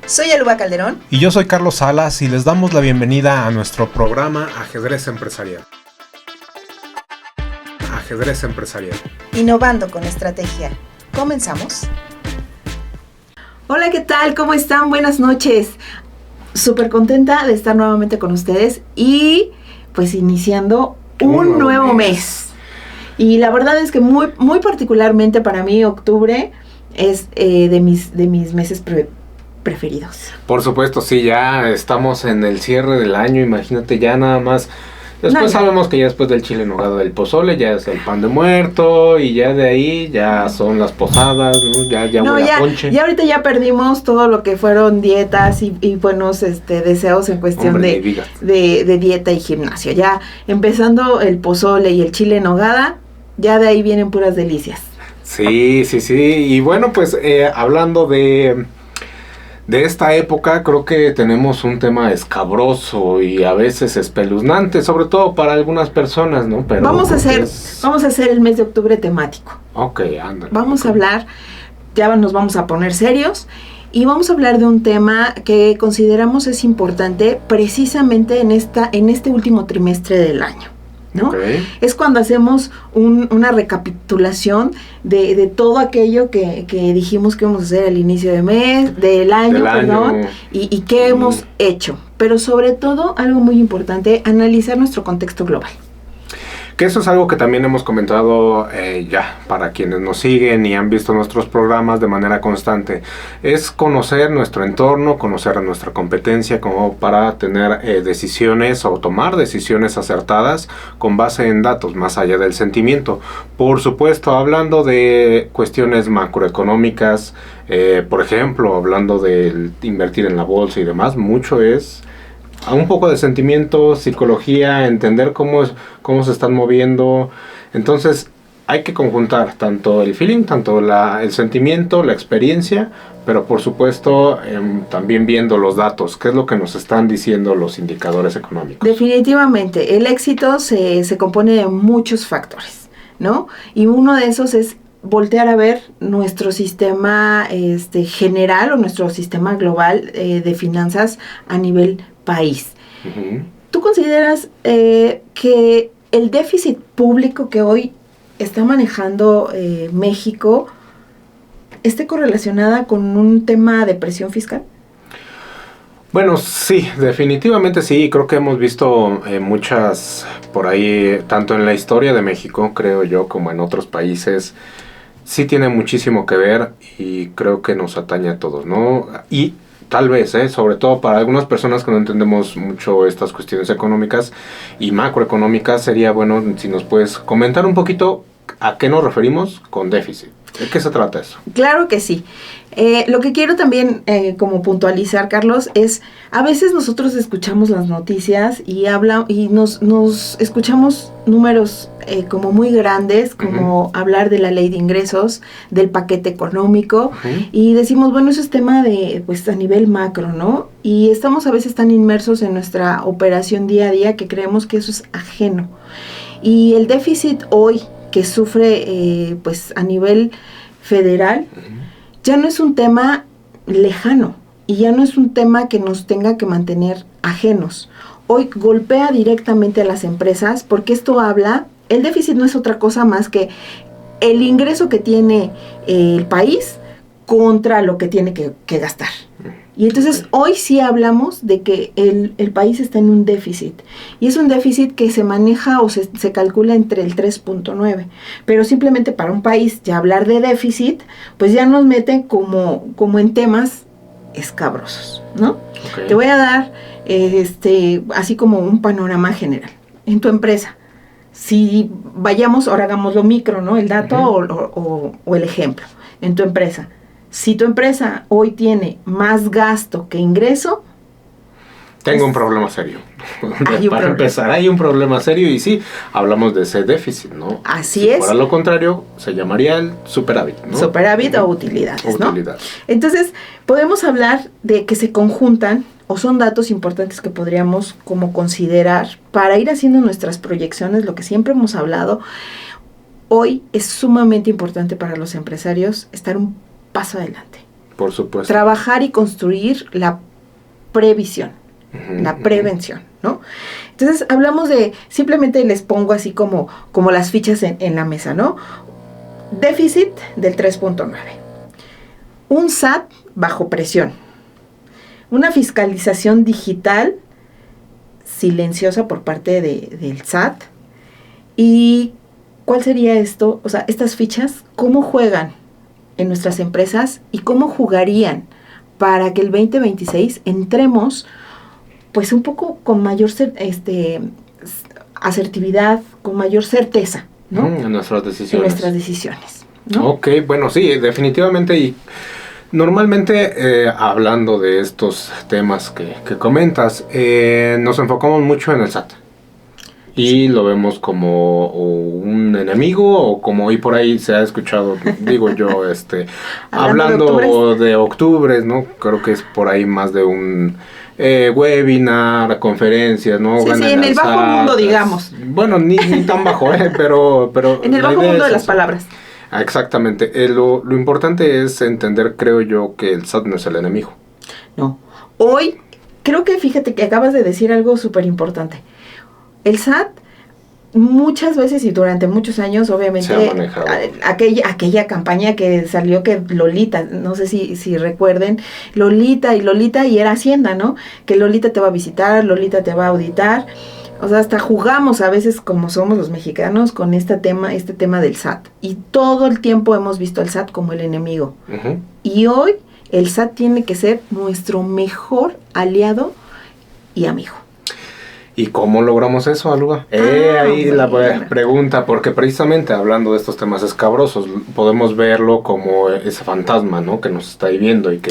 Soy Aluba Calderón. Y yo soy Carlos Salas y les damos la bienvenida a nuestro programa Ajedrez Empresarial. Ajedrez Empresarial. Innovando con estrategia. ¿Comenzamos? Hola, ¿qué tal? ¿Cómo están? Buenas noches. Súper contenta de estar nuevamente con ustedes y pues iniciando un nuevo mes. Y la verdad es que muy particularmente para mí octubre es de mis meses preferidos. Por supuesto, sí, ya estamos en el cierre del año, imagínate ya nada más. Después sabemos que ya después del chile en nogada del pozole ya es el pan de muerto y ya de ahí ya son las posadas, ¿no? Ya huele a ponche. Ya ahorita ya perdimos todo lo que fueron dietas y buenos deseos en cuestión de dieta y gimnasio. Ya empezando el pozole y el chile en nogada, ya de ahí vienen puras delicias. Sí. Y bueno, pues hablando de esta época, creo que tenemos un tema escabroso y a veces espeluznante, sobre todo para algunas personas, ¿no? Pero vamos a hacer el mes de octubre temático. Ok, ándale. Vamos a hablar, ya nos vamos a poner serios y vamos a hablar de un tema que consideramos es importante precisamente en este último trimestre del año, ¿no? Okay. Es cuando hacemos una recapitulación de todo aquello que dijimos que íbamos a hacer al inicio del año, y qué hemos hecho. Pero sobre todo, algo muy importante, analizar nuestro contexto global. Que eso es algo que también hemos comentado ya para quienes nos siguen y han visto nuestros programas de manera constante. Es conocer nuestro entorno, conocer a nuestra competencia como para tener decisiones o tomar decisiones acertadas con base en datos, más allá del sentimiento. Por supuesto, hablando de cuestiones macroeconómicas, por ejemplo, hablando de invertir en la bolsa y demás, mucho es un poco de sentimiento, psicología, entender cómo se están moviendo. Entonces hay que conjuntar tanto el feeling, tanto el sentimiento, la experiencia, pero por supuesto también viendo los datos, qué es lo que nos están diciendo los indicadores económicos. Definitivamente, el éxito se compone de muchos factores, ¿no? Y uno de esos es voltear a ver nuestro sistema general o nuestro sistema global de finanzas a nivel país. Uh-huh. ¿Tú consideras que el déficit público que hoy está manejando México esté correlacionada con un tema de presión fiscal? Bueno, sí, definitivamente sí. Creo que hemos visto muchas por ahí, tanto en la historia de México, creo yo, como en otros países. Sí tiene muchísimo que ver y creo que nos atañe a todos, ¿no? Y tal vez, sobre todo para algunas personas que no entendemos mucho estas cuestiones económicas y macroeconómicas, sería bueno si nos puedes comentar un poquito a qué nos referimos con déficit. ¿De qué se trata eso? Claro que sí. Lo que quiero también como puntualizar, Carlos, es a veces nosotros escuchamos las noticias y nos escuchamos números como muy grandes, como hablar de la ley de ingresos, del paquete económico, y decimos, bueno, eso es tema de, pues, a nivel macro, ¿no? Y estamos a veces tan inmersos en nuestra operación día a día que creemos que eso es ajeno. Y el déficit hoy que sufre pues a nivel federal, ya no es un tema lejano y ya no es un tema que nos tenga que mantener ajenos. Hoy golpea directamente a las empresas porque esto habla, el déficit no es otra cosa más que el ingreso que tiene el país contra lo que tiene que gastar. Y entonces hoy sí hablamos de que el país está en un déficit. Y es un déficit que se maneja o se calcula entre el 3.9. Pero simplemente para un país ya hablar de déficit, pues ya nos mete como en temas escabrosos, ¿no? Okay. Te voy a dar así como un panorama general. En tu empresa, si vayamos, ahora hagamos lo micro, ¿no? El dato o el ejemplo. En tu empresa. Si tu empresa hoy tiene más gasto que ingreso, tengo un problema serio. Para empezar, hay un problema serio y sí, hablamos de ese déficit, ¿no? Así es. Por lo contrario, se llamaría el superávit, ¿no? Superávit o utilidades, ¿no? Entonces, podemos hablar de que se conjuntan o son datos importantes que podríamos como considerar para ir haciendo nuestras proyecciones, lo que siempre hemos hablado. Hoy es sumamente importante para los empresarios estar un paso adelante. Por supuesto. Trabajar y construir la previsión, la prevención, ¿no? Entonces hablamos de, simplemente les pongo así como las fichas en la mesa, ¿no? Déficit del 3.9. Un SAT bajo presión. Una fiscalización digital silenciosa por parte del SAT. ¿Y cuál sería esto? O sea, estas fichas, ¿cómo juegan en nuestras empresas y cómo jugarían para que el 2026 entremos pues un poco con mayor asertividad, con mayor certeza, ¿no? En nuestras decisiones. En nuestras decisiones, ¿no? Ok, bueno, sí, definitivamente. Y normalmente, hablando de estos temas que comentas, nos enfocamos mucho en el SAT. Y lo vemos como un enemigo, o como hoy por ahí se ha escuchado, digo yo, hablando de octubres, ¿no? Creo que es por ahí más de un webinar, conferencias, ¿no? Sí, en el bajo mundo, digamos. Bueno, ni tan bajo, pero en el bajo mundo de las palabras. Exactamente. Lo importante es entender, creo yo, que el SAT no es el enemigo. No. Hoy, creo que fíjate que acabas de decir algo súper importante. El SAT muchas veces y durante muchos años, obviamente, se ha manejado. aquella campaña que salió, que Lolita, no sé si recuerden, Lolita y era Hacienda, ¿no? Que Lolita te va a visitar, Lolita te va a auditar. O sea, hasta jugamos a veces, como somos los mexicanos, con este tema del SAT. Y todo el tiempo hemos visto al SAT como el enemigo. Uh-huh. Y hoy el SAT tiene que ser nuestro mejor aliado y amigo. ¿Y cómo logramos eso, Aluga? Ahí la pregunta, porque precisamente hablando de estos temas escabrosos, podemos verlo como ese fantasma, ¿no? Que nos está ahí viendo, y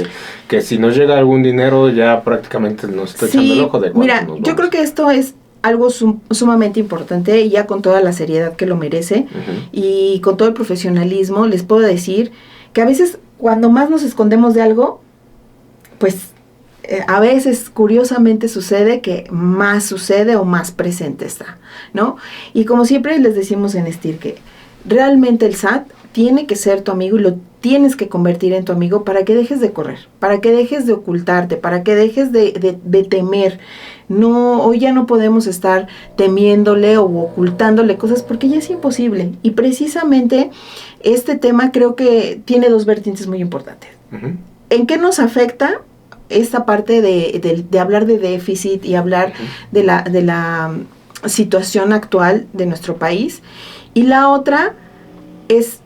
que si nos llega algún dinero ya prácticamente nos está echando el ojo de cuánto. Mira, yo creo que esto es algo sumamente importante, y ya con toda la seriedad que lo merece, uh-huh, y con todo el profesionalismo, les puedo decir que a veces cuando más nos escondemos de algo, pues a veces curiosamente sucede que más sucede o más presente está, ¿no? Y como siempre les decimos en STIR, que realmente el SAT tiene que ser tu amigo y lo tienes que convertir en tu amigo para que dejes de correr, para que dejes de ocultarte, para que dejes de temer. No, hoy ya no podemos estar temiéndole o ocultándole cosas, porque ya es imposible. Y precisamente este tema creo que tiene dos vertientes muy importantes. Uh-huh. ¿En qué nos afecta esta parte de hablar de déficit y hablar, uh-huh, de la situación actual de nuestro país? Y la otra es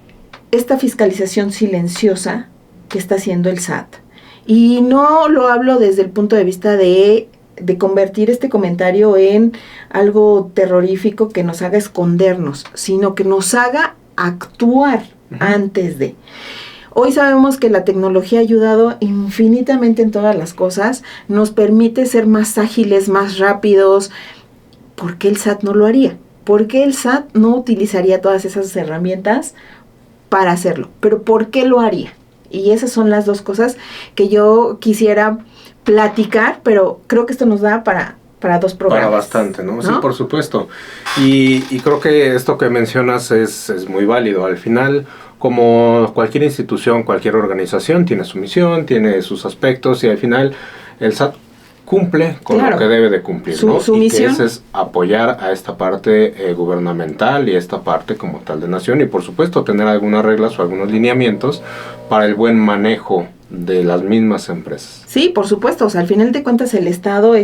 esta fiscalización silenciosa que está haciendo el SAT. Y no lo hablo desde el punto de vista de convertir este comentario en algo terrorífico que nos haga escondernos, sino que nos haga actuar, uh-huh, antes de. Hoy sabemos que la tecnología ha ayudado infinitamente en todas las cosas, nos permite ser más ágiles, más rápidos. ¿Por qué el SAT no lo haría? ¿Por qué el SAT no utilizaría todas esas herramientas para hacerlo? Pero ¿por qué lo haría? Y esas son las dos cosas que yo quisiera platicar, pero creo que esto nos da para dos programas. Para bastante, ¿no? Sí, por supuesto. Y creo que esto que mencionas es muy válido. Al final, como cualquier institución, cualquier organización, tiene su misión, tiene sus aspectos, y al final el SAT cumple con, claro, lo que debe de cumplir, ¿no? Su y misión, que ese es apoyar a esta parte gubernamental y esta parte como tal de nación, y por supuesto tener algunas reglas o algunos lineamientos para el buen manejo de las mismas empresas. Sí, por supuesto. O sea, al final de cuentas el Estado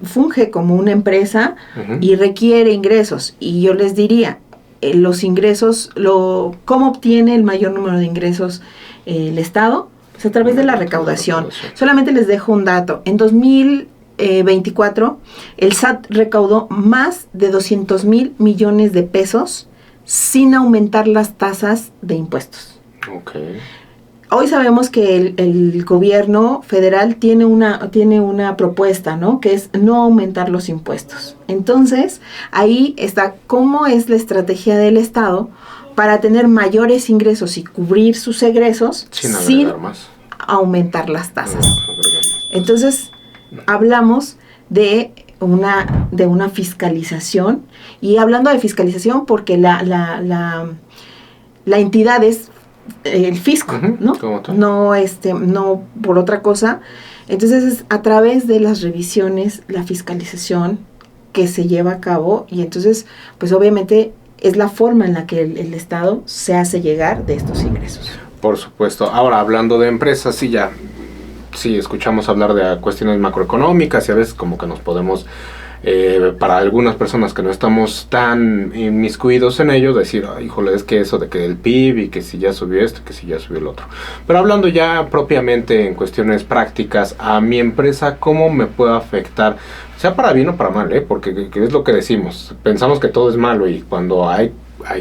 funge como una empresa, uh-huh, y requiere ingresos. Y yo les diría, los ingresos, ¿cómo obtiene el mayor número de ingresos el Estado? Pues a través de la recaudación. Solamente les dejo un dato. En 2024, el SAT recaudó más de 200,000 millones de pesos sin aumentar las tasas de impuestos. Okay. Hoy sabemos que el gobierno federal tiene una propuesta, ¿no? Que es no aumentar los impuestos. Entonces, ahí está cómo es la estrategia del Estado para tener mayores ingresos y cubrir sus egresos sin aumentar las tasas. Entonces, hablamos de una fiscalización, y hablando de fiscalización porque la entidad es el fisco, ¿no? Como tal. No por otra cosa. Entonces es a través de las revisiones, la fiscalización que se lleva a cabo, y entonces pues obviamente es la forma en la que el Estado se hace llegar de estos ingresos. Por supuesto. Ahora, hablando de empresas, sí escuchamos hablar de cuestiones macroeconómicas y a veces como que nos podemos, para algunas personas que no estamos tan inmiscuidos en ello, decir, híjole, es que eso de que el PIB y que si ya subió esto, que si ya subió el otro. Pero hablando ya propiamente en cuestiones prácticas, a mi empresa, ¿cómo me puede afectar? Sea para bien o para mal, porque es lo que decimos. Pensamos que todo es malo y cuando hay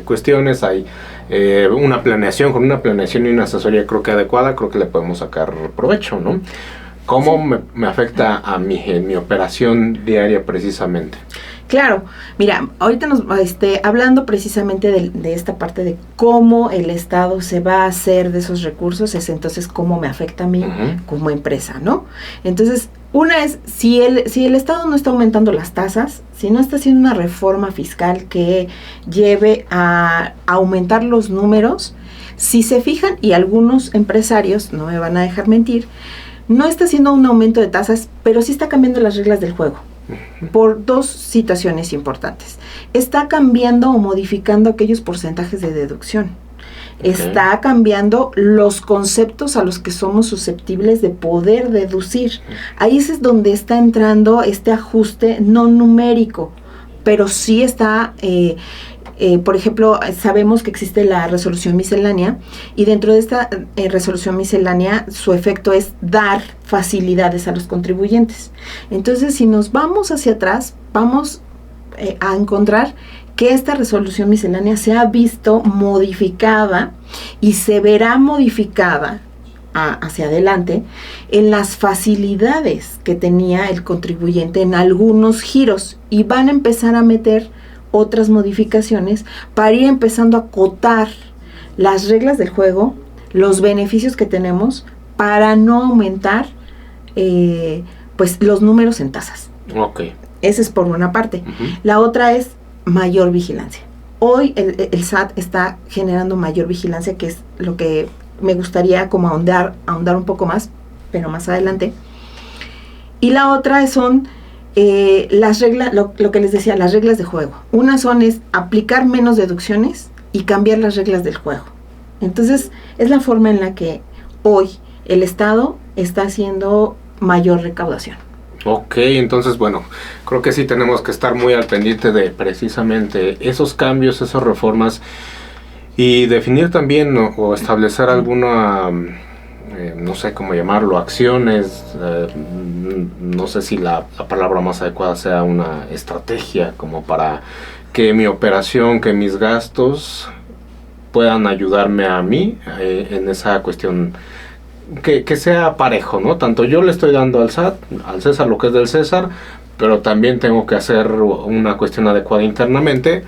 cuestiones, hay una planeación, con una planeación y una asesoría creo que adecuada, creo que le podemos sacar provecho, ¿no? ¿Cómo me afecta a mí en mi operación diaria precisamente? Claro, mira, ahorita hablando precisamente de esta parte de cómo el Estado se va a hacer de esos recursos, es entonces cómo me afecta a mí como empresa, ¿no? Entonces, una es, si el Estado no está aumentando las tasas, si no está haciendo una reforma fiscal que lleve a aumentar los números, si se fijan, y algunos empresarios, no me van a dejar mentir, no está haciendo un aumento de tasas, pero sí está cambiando las reglas del juego. Por dos situaciones importantes. Está cambiando o modificando aquellos porcentajes de deducción. Está cambiando los conceptos a los que somos susceptibles de poder deducir. Ahí es donde está entrando este ajuste no numérico, pero sí está... por ejemplo, sabemos que existe la resolución miscelánea y dentro de esta resolución miscelánea su efecto es dar facilidades a los contribuyentes. Entonces, si nos vamos hacia atrás, vamos a encontrar que esta resolución miscelánea se ha visto modificada y se verá modificada hacia adelante en las facilidades que tenía el contribuyente en algunos giros, y van a empezar a meter otras modificaciones para ir empezando a acotar las reglas del juego, los beneficios que tenemos para no aumentar pues los números en tasas. Okay. Esa es por una parte. La otra es mayor vigilancia. Hoy el SAT está generando mayor vigilancia, que es lo que me gustaría como ahondar un poco más, pero más adelante. Y la otra son las reglas, lo que les decía, las reglas de juego. Una es aplicar menos deducciones y cambiar las reglas del juego. Entonces, es la forma en la que hoy el Estado está haciendo mayor recaudación. Ok, entonces, bueno, creo que sí tenemos que estar muy al pendiente de precisamente esos cambios, esas reformas, y definir también o establecer alguna... no sé cómo llamarlo, acciones, no sé si la palabra más adecuada sea una estrategia como para que mi operación, que mis gastos puedan ayudarme a mí en esa cuestión, que sea parejo, ¿no? Tanto yo le estoy dando al SAT, al César lo que es del César, pero también tengo que hacer una cuestión adecuada internamente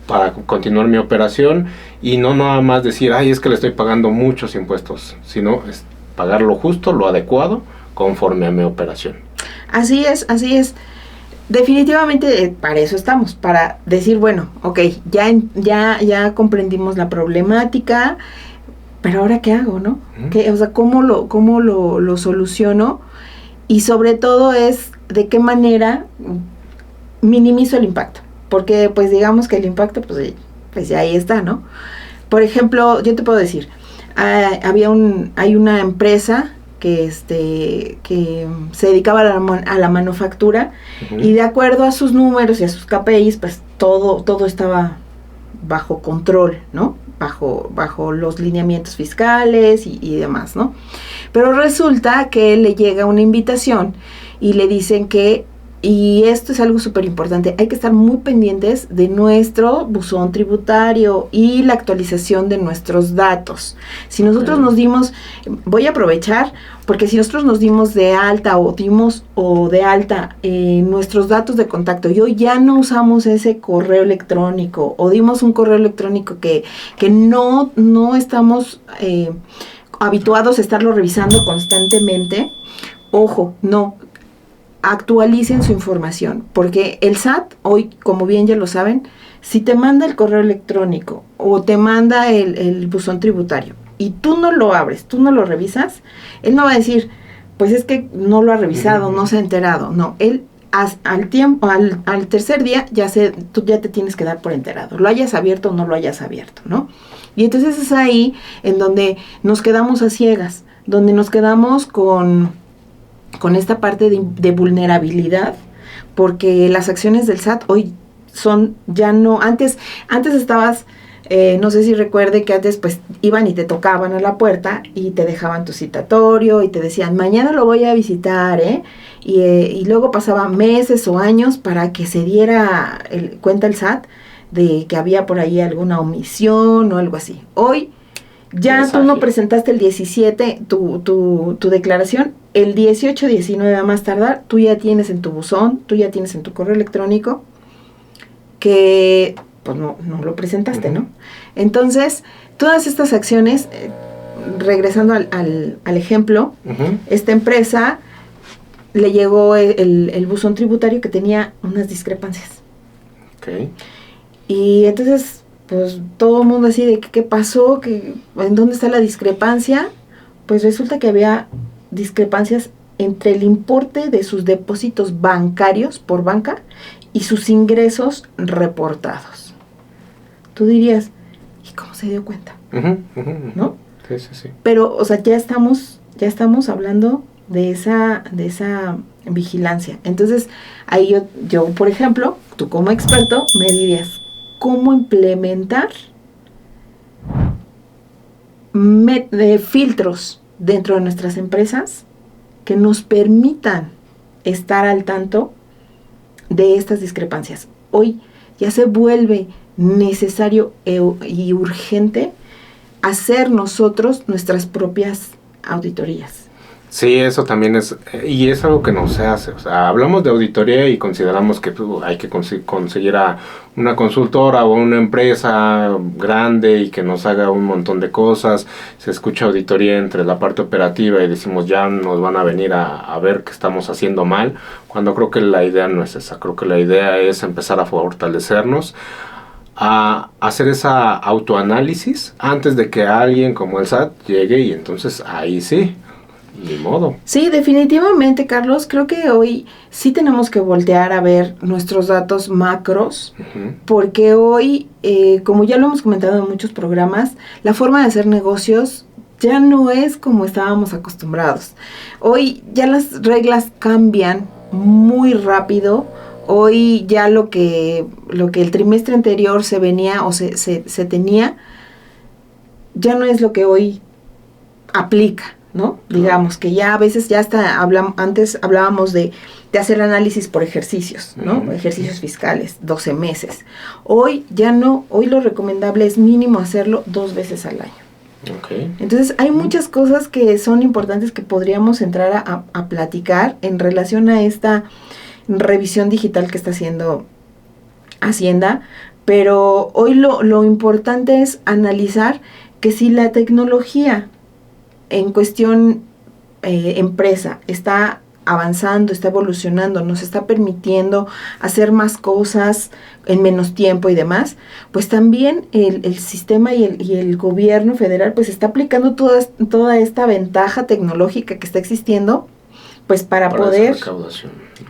para continuar mi operación y no nada más decir, es que le estoy pagando muchos impuestos, sino pagar lo justo, lo adecuado, conforme a mi operación. Así es. Definitivamente para eso estamos, para decir, bueno, ok, ya comprendimos la problemática, pero ahora ¿qué hago, no? ¿Cómo lo soluciono? Y sobre todo es de qué manera minimizo el impacto, porque pues digamos que el impacto pues ya ahí está, ¿no? Por ejemplo, yo te puedo decir, hay una empresa que se dedicaba a la manufactura, y de acuerdo a sus números y a sus KPIs, pues todo estaba bajo control, ¿no? Bajo los lineamientos fiscales y demás, ¿no? Pero resulta que le llega una invitación y le dicen que, y esto es algo súper importante, hay que estar muy pendientes de nuestro buzón tributario y la actualización de nuestros datos. Si nosotros voy a aprovechar, porque si nosotros nos dimos de alta o de alta nuestros datos de contacto y hoy ya no usamos ese correo electrónico o dimos un correo electrónico que no estamos habituados a estarlo revisando constantemente, ojo, no, actualicen su información, porque el SAT hoy, como bien ya lo saben, si te manda el correo electrónico o te manda el buzón tributario y tú no lo abres, tú no lo revisas, él no va a decir, pues es que no lo ha revisado, no se ha enterado. No, él al tercer día tú ya te tienes que dar por enterado, lo hayas abierto o no lo hayas abierto, ¿no? Y entonces es ahí en donde nos quedamos a ciegas, donde nos quedamos con esta parte de vulnerabilidad, porque las acciones del SAT hoy son ya no, antes estabas, no sé si recuerde que antes pues iban y te tocaban a la puerta y te dejaban tu citatorio y te decían, mañana lo voy a visitar, y luego pasaban meses o años para que se diera cuenta el SAT de que había por ahí alguna omisión o algo así. Hoy ya tú no presentaste el 17 tu declaración, el 18, 19 a más tardar, tú ya tienes en tu buzón, tú ya tienes en tu correo electrónico que pues no lo presentaste, ¿no? Entonces, todas estas acciones, regresando al ejemplo, esta empresa le llegó el buzón tributario que tenía unas discrepancias. Okay. Y entonces, pues todo el mundo así de ¿qué pasó? ¿En dónde está la discrepancia? Pues resulta que había discrepancias entre el importe de sus depósitos bancarios por banca y sus ingresos reportados. Tú dirías, ¿y cómo se dio cuenta? ¿No? Sí. Pero, o sea, ya estamos hablando de esa vigilancia. Entonces, ahí yo, por ejemplo, tú como experto, me dirías, ¿cómo implementar filtros dentro de nuestras empresas que nos permitan estar al tanto de estas discrepancias? Hoy ya se vuelve necesario y urgente hacer nosotros nuestras propias auditorías. Sí, eso también es algo que no se hace. O sea, hablamos de auditoría y consideramos que hay que conseguir a una consultora o una empresa grande y que nos haga un montón de cosas. Se escucha auditoría entre la parte operativa y decimos ya nos van a venir a ver qué estamos haciendo mal, cuando creo que la idea no es esa. Creo que la idea es empezar a fortalecernos, a hacer esa autoanálisis antes de que alguien como el SAT llegue y entonces ahí sí. Ni modo. Sí, definitivamente, Carlos. Creo que hoy sí tenemos que voltear a ver nuestros datos macros, porque hoy, como ya lo hemos comentado en muchos programas, la forma de hacer negocios ya no es como estábamos acostumbrados. Hoy ya las reglas cambian muy rápido. Hoy ya lo que el trimestre anterior se venía o se tenía, ya no es lo que hoy aplica, ¿no? Digamos que ya a veces ya hasta antes hablábamos de hacer análisis por ejercicios, ¿no? Ejercicios fiscales, 12 meses. Hoy ya no, hoy lo recomendable es mínimo hacerlo 2 veces al año. Okay. Entonces hay muchas cosas que son importantes que podríamos entrar a platicar en relación a esta revisión digital que está haciendo Hacienda, pero hoy lo importante es analizar que si la tecnología en cuestión empresa está avanzando, está evolucionando, nos está permitiendo hacer más cosas en menos tiempo y demás, pues también el sistema y el gobierno federal pues está aplicando toda esta ventaja tecnológica que está existiendo pues para poder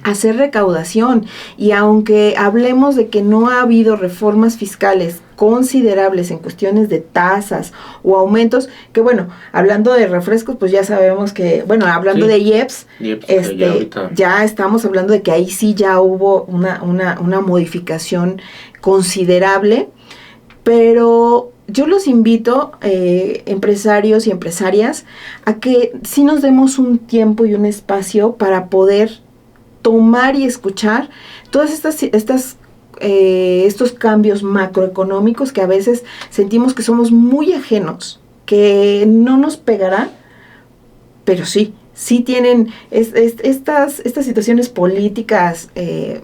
hacer recaudación. Y aunque hablemos de que no ha habido reformas fiscales considerables en cuestiones de tasas o aumentos, que bueno, hablando de refrescos, pues ya sabemos que, bueno, hablando de IEPS, ya estamos hablando de que ahí sí ya hubo una modificación considerable, pero yo los invito, empresarios y empresarias, a que sí nos demos un tiempo y un espacio para poder tomar y escuchar todas estos cambios macroeconómicos que a veces sentimos que somos muy ajenos, que no nos pegará, pero sí tienen estas situaciones políticas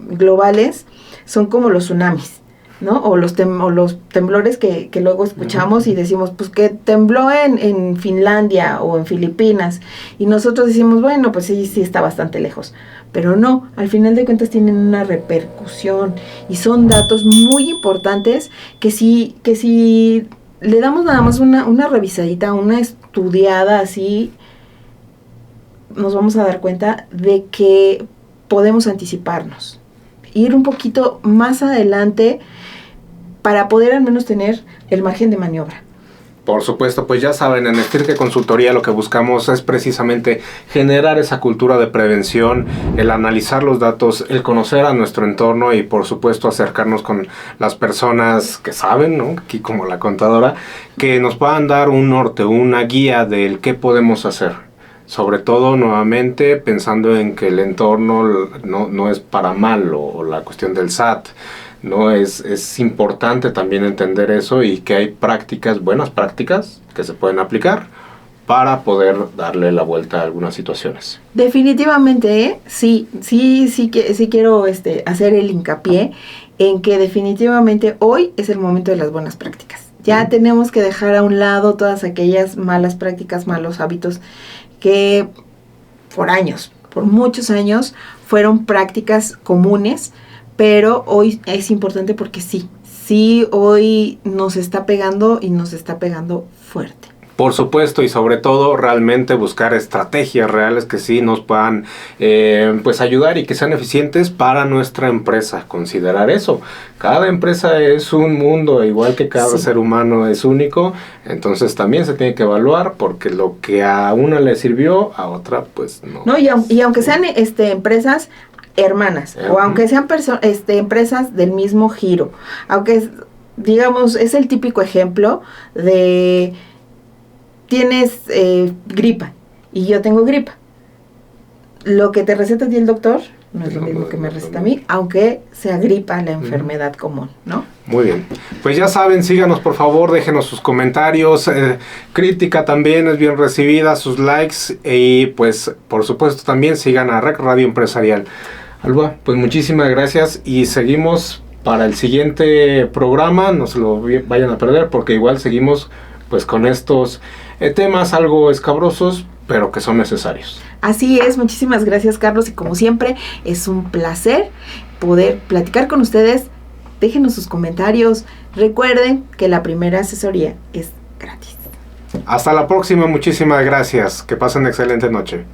globales, son como los tsunamis, ¿no? O los temblores que luego escuchamos y decimos, pues que tembló en Finlandia o en Filipinas, y nosotros decimos, bueno, pues sí está bastante lejos, pero no, al final de cuentas tienen una repercusión y son datos muy importantes que si le damos nada más una revisadita, una estudiada así, nos vamos a dar cuenta de que podemos anticiparnos, ir un poquito más adelante para poder al menos tener el margen de maniobra. Por supuesto, pues ya saben, en Estirke Consultoría lo que buscamos es precisamente generar esa cultura de prevención, el analizar los datos, el conocer a nuestro entorno y por supuesto acercarnos con las personas que saben, ¿no? Aquí como la contadora, que nos puedan dar un norte, una guía del qué podemos hacer. Sobre todo, nuevamente, pensando en que el entorno no es para mal, o la cuestión del SAT. No es importante también entender eso y que hay prácticas, buenas prácticas que se pueden aplicar para poder darle la vuelta a algunas situaciones. Definitivamente, sí quiero hacer el hincapié en que definitivamente hoy es el momento de las buenas prácticas. Ya tenemos que dejar a un lado todas aquellas malas prácticas, malos hábitos que por muchos años fueron prácticas comunes. Pero hoy es importante porque sí, hoy nos está pegando y nos está pegando fuerte. Por supuesto, y sobre todo realmente buscar estrategias reales que sí nos puedan pues ayudar y que sean eficientes para nuestra empresa. Considerar eso. Cada empresa es un mundo, igual que cada ser humano es único. Entonces también se tiene que evaluar porque lo que a una le sirvió, a otra pues no. No, y aunque sean empresas hermanas, o aunque sean empresas del mismo giro, aunque digamos es el típico ejemplo de tienes gripa y yo tengo gripa, lo que te receta a ti el doctor no es lo mismo que me receta a mí, aunque sea gripa la enfermedad común, ¿no? Muy bien, pues ya saben, síganos por favor, déjenos sus comentarios, crítica también es bien recibida, sus likes y pues por supuesto también sigan a REC Radio Empresarial. Alba, pues muchísimas gracias y seguimos para el siguiente programa, no se lo vayan a perder porque igual seguimos pues con estos temas algo escabrosos, pero que son necesarios. Así es, muchísimas gracias Carlos y como siempre es un placer poder platicar con ustedes. Déjenos sus comentarios, recuerden que la primera asesoría es gratis. Hasta la próxima, muchísimas gracias, que pasen excelente noche.